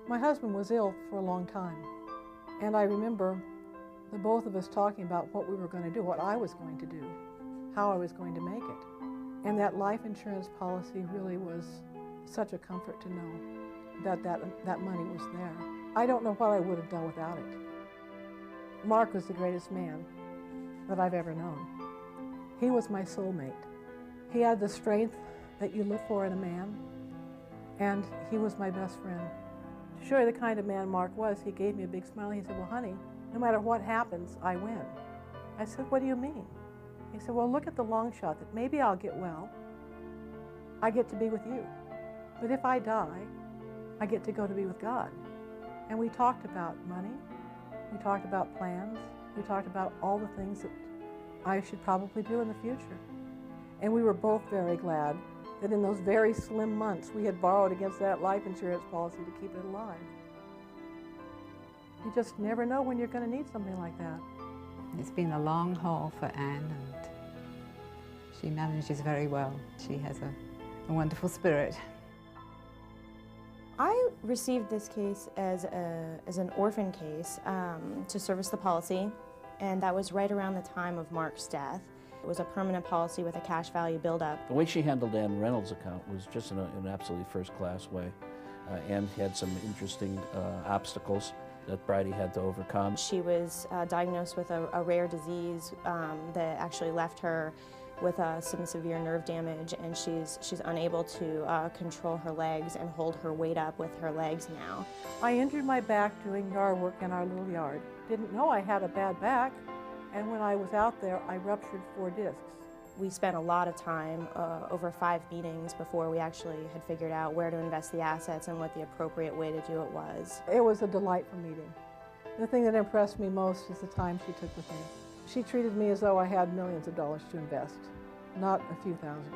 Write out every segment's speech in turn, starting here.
My husband was ill for a long time, and I remember the both of us talking about what we were going to do, what I was going to do, how I was going to make it. And that life insurance policy really was such a comfort to know that money was there. I don't know what I would have done without it. Mark was the greatest man that I've ever known. He was my soulmate. He had the strength that you look for in a man, and he was my best friend. To show you the kind of man Mark was, he gave me a big smile. He said, "Well, honey, no matter what happens, I win." I said, "What do you mean?" He said, "Well, look at the long shot that maybe I'll get well. I get to be with you. But if I die, I get to go to be with God." And we talked about money. We talked about plans. We talked about all the things that I should probably do in the future. And we were both very glad that in those very slim months we had borrowed against that life insurance policy to keep it alive. You just never know when you're going to need something like that. It's been a long haul for Anne, and she manages very well. She has a wonderful spirit. I received this case as an orphan case to service the policy, and that was right around the time of Mark's death. It was a permanent policy with a cash value buildup. The way she handled Anne Reynolds' account was just in an absolutely first-class way. Anne had some interesting obstacles that Bridie had to overcome. She was diagnosed with a rare disease that actually left her with some severe nerve damage, and she's unable to control her legs and hold her weight up with her legs now. I injured my back doing yard work in our little yard. Didn't know I had a bad back, and when I was out there, I ruptured 4 discs. We spent a lot of time, over 5 meetings, before we actually had figured out where to invest the assets and what the appropriate way to do it was. It was a delightful meeting. The thing that impressed me most is the time she took with me. She treated me as though I had millions of dollars to invest, not a few thousand.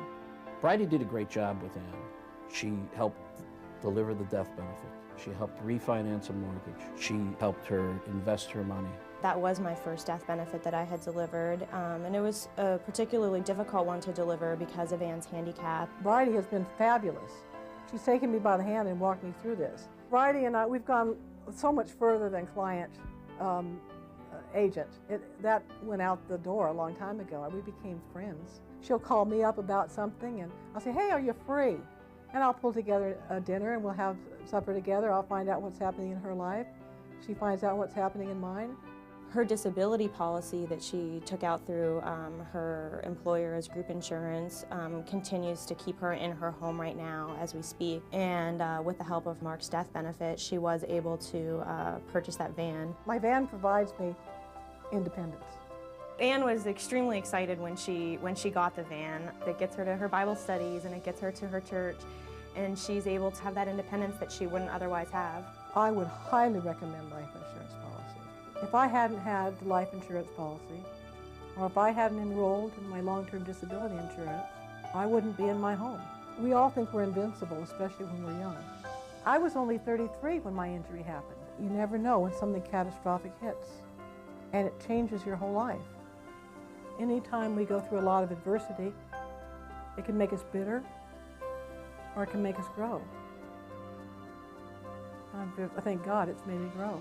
Bridie did a great job with Anne. She helped deliver the death benefit. She helped refinance a mortgage. She helped her invest her money. That was my first death benefit that I had delivered, and it was a particularly difficult one to deliver because of Anne's handicap. Bridie has been fabulous. She's taken me by the hand and walked me through this. Bridie and I, we've gone so much further than client agent. That went out the door a long time ago, and we became friends. She'll call me up about something, and I'll say, "Hey, are you free?" And I'll pull together a dinner, and we'll have supper together. I'll find out what's happening in her life. She finds out what's happening in mine. Her disability policy that she took out through her employer's group insurance continues to keep her in her home right now as we speak. And with the help of Mark's death benefit, she was able to purchase that van. My van provides me independence. Anne was extremely excited when she got the van. It gets her to her Bible studies and it gets her to her church, and she's able to have that independence that she wouldn't otherwise have. I would highly recommend life insurance policy. If I hadn't had the life insurance policy, or if I hadn't enrolled in my long-term disability insurance, I wouldn't be in my home. We all think we're invincible, especially when we're young. I was only 33 when my injury happened. You never know when something catastrophic hits, and it changes your whole life. Anytime we go through a lot of adversity, it can make us bitter, or it can make us grow. I thank God it's made me grow.